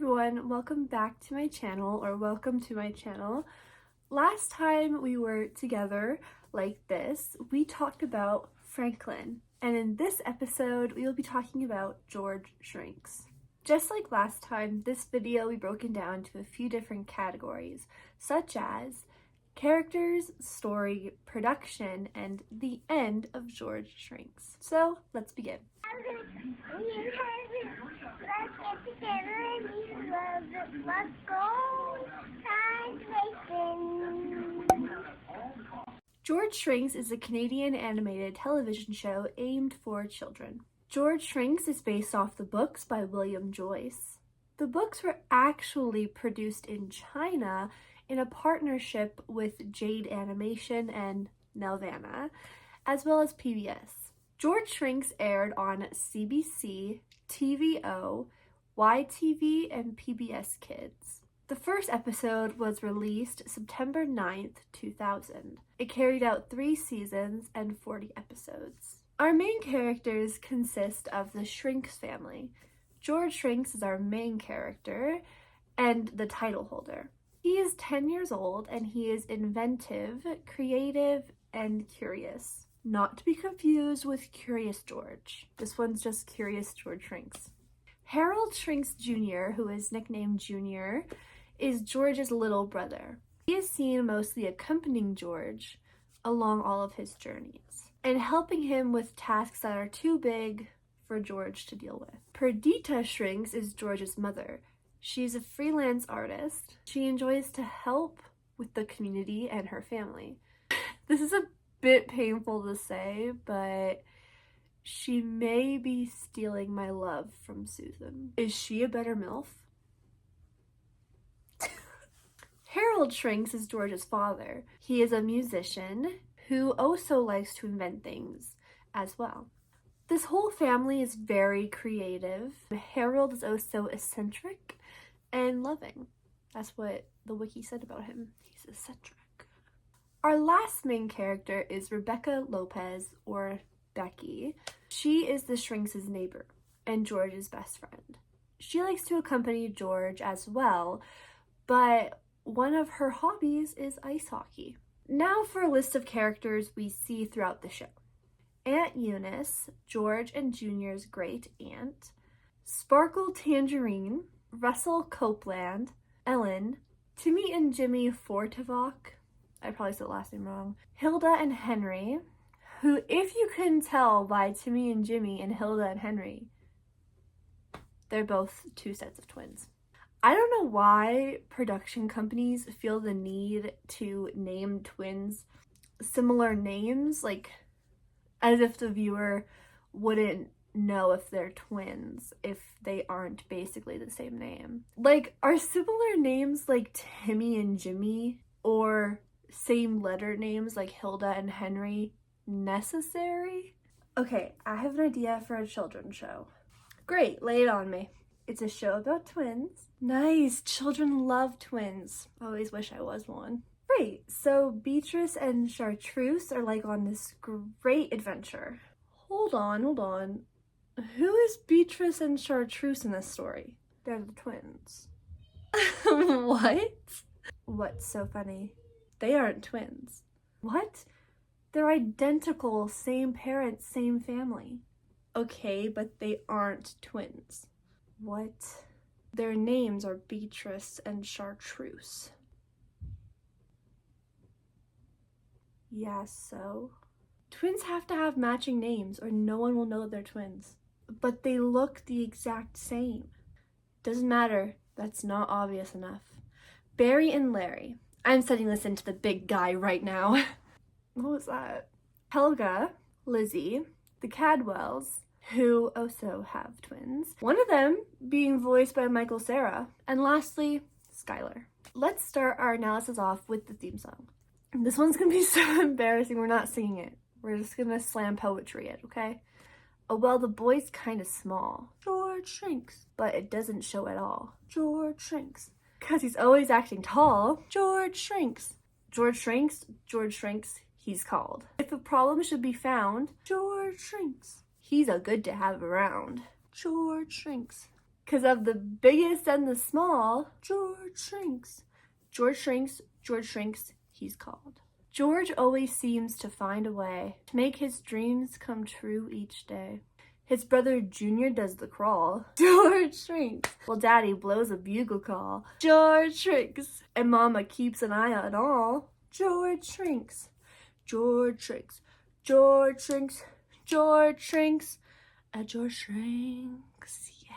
everyone, welcome back to my channel, or welcome to my channel. Last time we were together like this, we talked about Franklin, and in this episode we will be talking about George Shrinks. Just like last time, this video will be broken down to a few different categories, such as characters, story, production, and the end of George Shrinks. So let's begin. Let's go George Shrinks is a Canadian animated television show aimed for children. George Shrinks is based off the books by William Joyce. The books were actually produced in China in a partnership with Jade Animation and Nelvana, as well as PBS. George Shrinks aired on CBC, TVO, YTV, and PBS Kids. The first episode was released September 9th, 2000. It carried out 3 seasons and 40 episodes. Our main characters consist of the Shrinks family. George Shrinks is our main character and the title holder. He is 10 years old and he is inventive, creative, and curious. Not to be confused with Curious George. This one's just Curious George Shrinks. Harold Shrinks Jr., who is nicknamed Junior, is George's little brother. He is seen mostly accompanying George along all of his journeys and helping him with tasks that are too big for George to deal with. Perdita Shrinks is George's mother. She's a freelance artist. She enjoys to help with the community and her family. This is a bit painful to say, but she may be stealing my love from Susan. Is she a better MILF? Harold Shrinks is George's father. He is a musician who also likes to invent things as well. This whole family is very creative. Harold is also eccentric and loving. That's what the wiki said about him. He's eccentric. Our last main character is Rebecca Lopez, or Becky. She is the Shrinks' neighbor and George's best friend. She likes to accompany George as well, but one of her hobbies is ice hockey. Now for a list of characters we see throughout the show. Aunt Eunice, George and Junior's great aunt, Sparkle Tangerine, Russell Copeland, Ellen, Timmy and Jimmy Fortivok, I probably said the last name wrong, Hilda and Henry, who, if you couldn't tell by Timmy and Jimmy and Hilda and Henry, they're both 2 sets of twins. I don't know why production companies feel the need to name twins similar names, like as if the viewer wouldn't know if they're twins if they aren't basically the same name. Like, are similar names like Timmy and Jimmy or same letter names like Hilda and Henry necessary? Okay, I have an idea for a children's show. Great, lay it on me. It's a show about twins. Nice, children love twins. I always wish I was one. Great, so Beatrice and Chartreuse are like on this great adventure. Hold on. Who is Beatrice and Chartreuse in this story? They're the twins. What? What's so funny? They aren't twins. What? They're identical, same parents, same family. Okay, but they aren't twins. What? Their names are Beatrice and Chartreuse. Yeah, so? Twins have to have matching names or no one will know they're twins. But they look the exact same. Doesn't matter, that's not obvious enough. Barry and Larry. I'm setting this into the big guy right now. What was that? Helga, Lizzie, the Cadwells, who also have twins. One of them being voiced by Michael Cera. And lastly, Skylar. Let's start our analysis off with the theme song. This one's gonna be so embarrassing, we're not singing it. We're just gonna slam poetry it, okay? Oh, well, the boy's kinda small. George Shrinks. But it doesn't show at all. George Shrinks. Because he's always acting tall. George Shrinks. George Shrinks, he's called. If a problem should be found, George Shrinks. He's a good to have around. George Shrinks. Because of the biggest and the small, George shrinks. George shrinks, George shrinks, he's called. George always seems to find a way to make his dreams come true each day. His brother Junior does the crawl. George shrinks. Well, Daddy blows a bugle call. George shrinks. And Mama keeps an eye on all. George shrinks. George shrinks. George shrinks. George shrinks. And George shrinks. Yeah.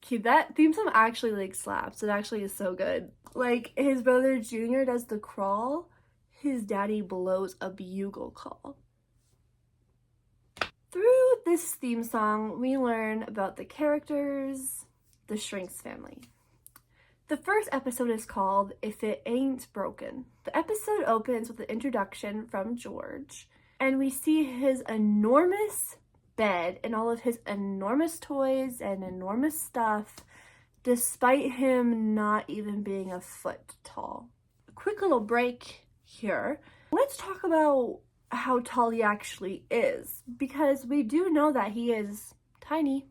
Okay, that theme song actually like slaps. It actually is so good. Like, his brother Junior does the crawl. His daddy blows a bugle call. Through this theme song, we learn about the characters, the Shrinks family. The first episode is called If It Ain't Broken. The episode opens with an introduction from George, and we see his enormous bed and all of his enormous toys and enormous stuff, despite him not even being a foot tall. A quick little break here. Let's talk about how tall he actually is, because we do know that he is tiny.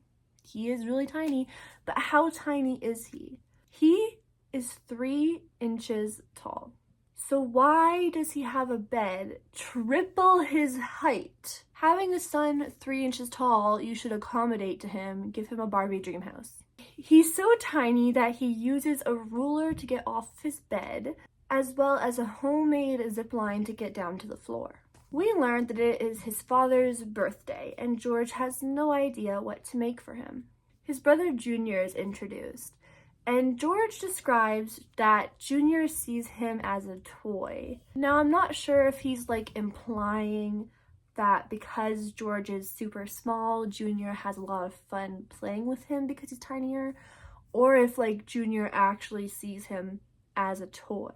He is really tiny, but how tiny is he? He is 3 inches tall. So why does he have a bed triple his height? Having a son 3 inches tall, you should accommodate to him, give him a Barbie dream house. He's so tiny that he uses a ruler to get off his bed, as well as a homemade zip line to get down to the floor. We learned that it is his father's birthday, and George has no idea what to make for him. His brother Junior is introduced, and George describes that Junior sees him as a toy. Now, I'm not sure if he's like implying that because George is super small, Junior has a lot of fun playing with him because he's tinier, or if like Junior actually sees him as a toy.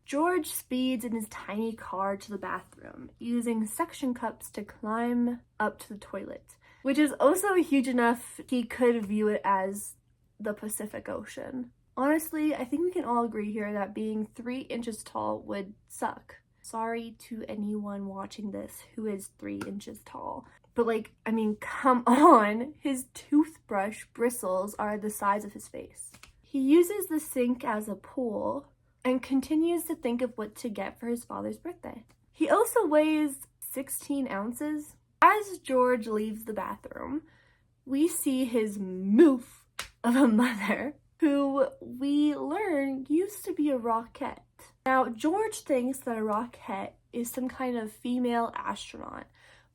George speeds in his tiny car to the bathroom, using suction cups to climb up to the toilet, which is also huge enough he could view it as the Pacific Ocean. Honestly, I think we can all agree here that being 3 inches tall would suck. Sorry to anyone watching this who is 3 inches tall. But like, I mean, come on! His toothbrush bristles are the size of his face. He uses the sink as a pool and continues to think of what to get for his father's birthday. He also weighs 16 ounces. As George leaves the bathroom, we see his moof of a mother, who we learn used to be a Rockette. Now, George thinks that a Rockette is some kind of female astronaut,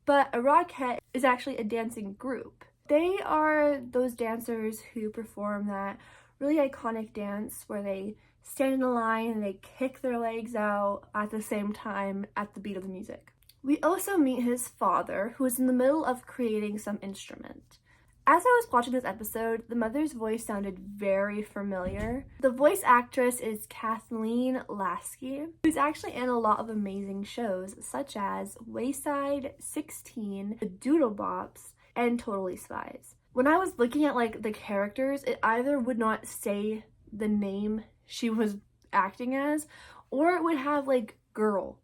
but a Rockette is actually a dancing group. They are those dancers who perform that really iconic dance where they stand in a line and they kick their legs out at the same time at the beat of the music. We also meet his father, who is in the middle of creating some instrument. As I was watching this episode, the mother's voice sounded very familiar. The voice actress is Kathleen Lasky, who's actually in a lot of amazing shows such as Wayside, 16, The Doodlebops, and Totally Spies. When I was looking at like the characters, it either would not say the name she was acting as, or it would have like girl.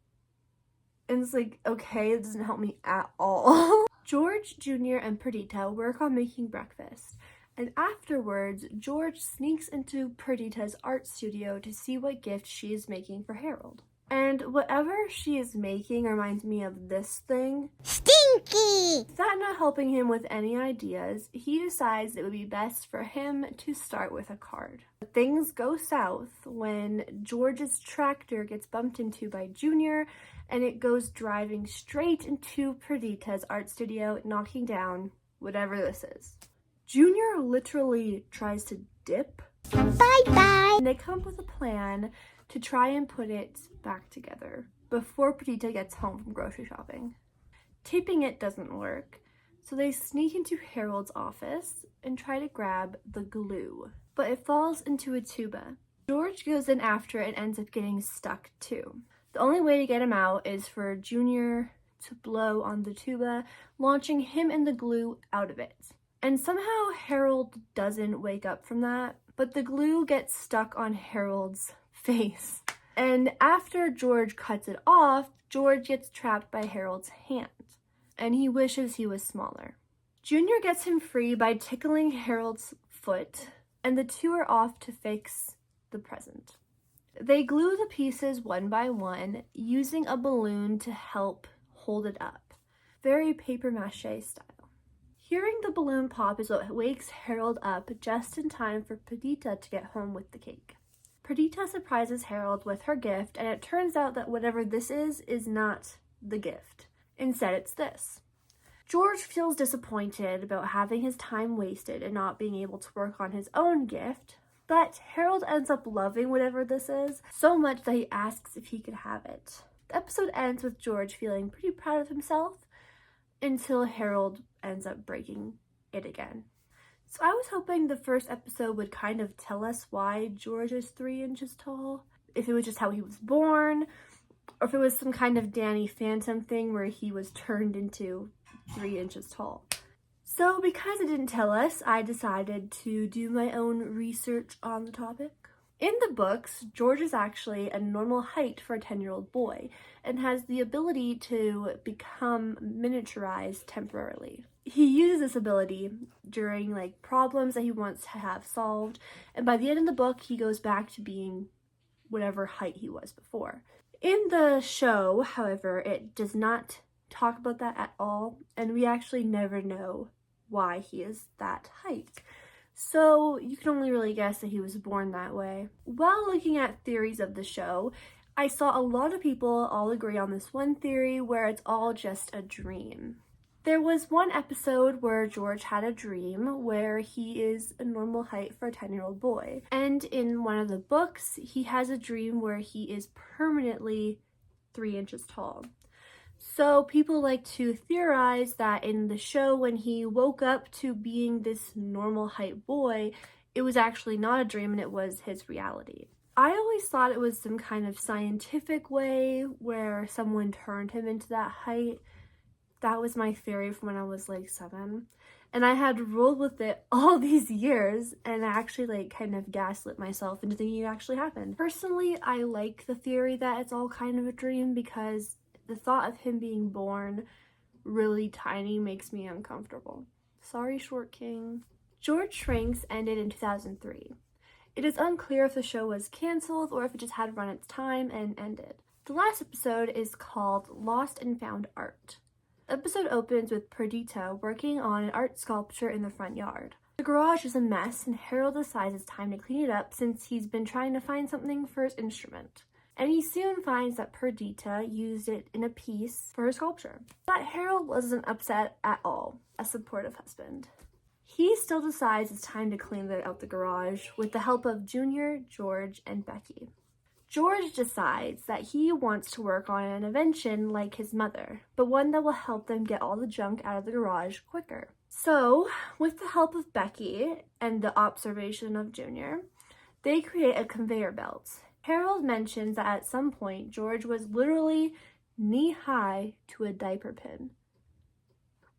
And it's like, okay, it doesn't help me at all. George, Junior, and Perdita work on making breakfast, and afterwards, George sneaks into Perdita's art studio to see what gift she is making for Harold. And whatever she is making reminds me of this thing. Stinky! That not helping him with any ideas, he decides it would be best for him to start with a card. Things go south when George's tractor gets bumped into by Junior, and it goes driving straight into Perdita's art studio, knocking down whatever this is. Junior literally tries to dip. Bye-bye! And they come up with a plan to try and put it back together before Perdita gets home from grocery shopping. Taping it doesn't work, so they sneak into Harold's office and try to grab the glue, but it falls into a tuba. George goes in after it and ends up getting stuck too. The only way to get him out is for Junior to blow on the tuba, launching him and the glue out of it. And somehow Harold doesn't wake up from that, but the glue gets stuck on Harold's face. And after George cuts it off, George gets trapped by Harold's hand, and he wishes he was smaller. Junior gets him free by tickling Harold's foot, and the two are off to fix the present. They glue the pieces one by one, using a balloon to help hold it up. Very papier-mâché style. Hearing the balloon pop is what wakes Harold up just in time for Perdita to get home with the cake. Perdita surprises Harold with her gift, and it turns out that whatever this is not the gift. Instead, it's this. George feels disappointed about having his time wasted and not being able to work on his own gift, but Harold ends up loving whatever this is so much that he asks if he could have it. The episode ends with George feeling pretty proud of himself until Harold ends up breaking it again. So I was hoping the first episode would kind of tell us why George is 3 inches tall, if it was just how he was born, or if it was some kind of Danny Phantom thing where he was turned into 3 inches tall. So because it didn't tell us, I decided to do my own research on the topic. In the books, George is actually a normal height for a 10-year-old boy and has the ability to become miniaturized temporarily. He uses this ability during problems that he wants to have solved, and by the end of the book, he goes back to being whatever height he was before. In the show, however, it does not talk about that at all, and we actually never know why he is that height. So you can only really guess that he was born that way. While looking at theories of the show, I saw a lot of people all agree on this one theory where it's all just a dream. There was one episode where George had a dream where he is a normal height for a 10-year-old boy. And in one of the books, he has a dream where he is permanently 3 inches tall. So people like to theorize that in the show, when he woke up to being this normal height boy, it was actually not a dream and it was his reality. I always thought it was some kind of scientific way where someone turned him into that height. That was my theory from when I was 7. And I had rolled with it all these years, and I actually kind of gaslit myself into thinking it actually happened. Personally, I like the theory that it's all kind of a dream because the thought of him being born really tiny makes me uncomfortable. Sorry, Short King. George Shrinks ended in 2003. It is unclear if the show was canceled or if it just had run its time and ended. The last episode is called Lost and Found Art. The episode opens with Perdita working on an art sculpture in the front yard. The garage is a mess, and Harold decides it's time to clean it up since he's been trying to find something for his instrument. And he soon finds that Perdita used it in a piece for her sculpture. But Harold wasn't upset at all, a supportive husband. He still decides it's time to clean out the garage with the help of Junior, George, and Becky. George decides that he wants to work on an invention like his mother, but one that will help them get all the junk out of the garage quicker. So, with the help of Becky and the observation of Junior, they create a conveyor belt. Harold mentions that at some point, George was literally knee-high to a diaper pin.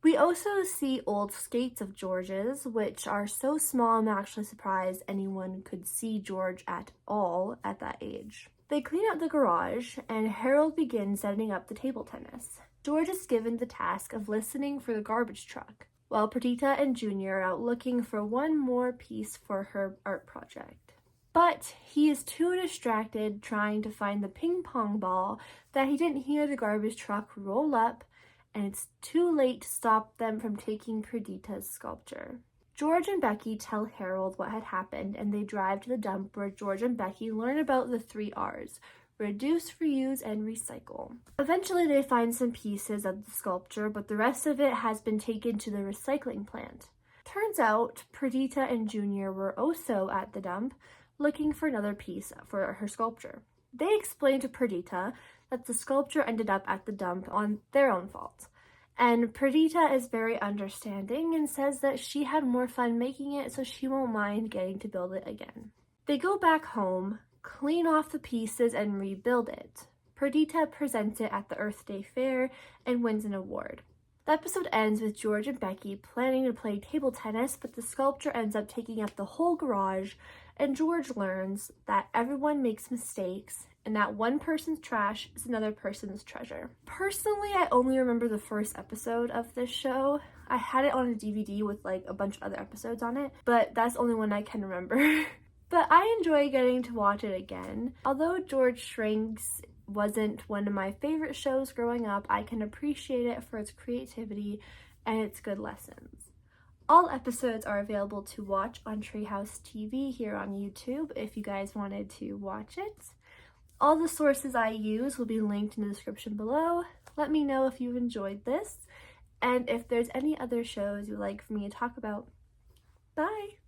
We also see old skates of George's, which are so small I'm actually surprised anyone could see George at all at that age. They clean out the garage, and Harold begins setting up the table tennis. George is given the task of listening for the garbage truck, while Perdita and Junior are out looking for one more piece for her art project. But he is too distracted trying to find the ping pong ball that he didn't hear the garbage truck roll up, and it's too late to stop them from taking Perdita's sculpture. George and Becky tell Harold what had happened, and they drive to the dump where George and Becky learn about the 3 R's: reduce, reuse, and recycle. Eventually they find some pieces of the sculpture, but the rest of it has been taken to the recycling plant. Turns out Perdita and Junior were also at the dump looking for another piece for her sculpture. They explain to Perdita that the sculpture ended up at the dump on their own fault. And Perdita is very understanding and says that she had more fun making it, so she won't mind getting to build it again. They go back home, clean off the pieces, and rebuild it. Perdita presents it at the Earth Day Fair and wins an award. The episode ends with George and Becky planning to play table tennis, but the sculpture ends up taking up the whole garage, and George learns that everyone makes mistakes and that one person's trash is another person's treasure. Personally, I only remember the first episode of this show. I had it on a DVD with like a bunch of other episodes on it, but that's the only one I can remember. But I enjoy getting to watch it again. Although George Shrinks wasn't one of my favorite shows growing up, I can appreciate it for its creativity and its good lessons. All episodes are available to watch on Treehouse TV here on YouTube if you guys wanted to watch it. All the sources I use will be linked in the description below. Let me know if you've enjoyed this and if there's any other shows you'd like for me to talk about. Bye!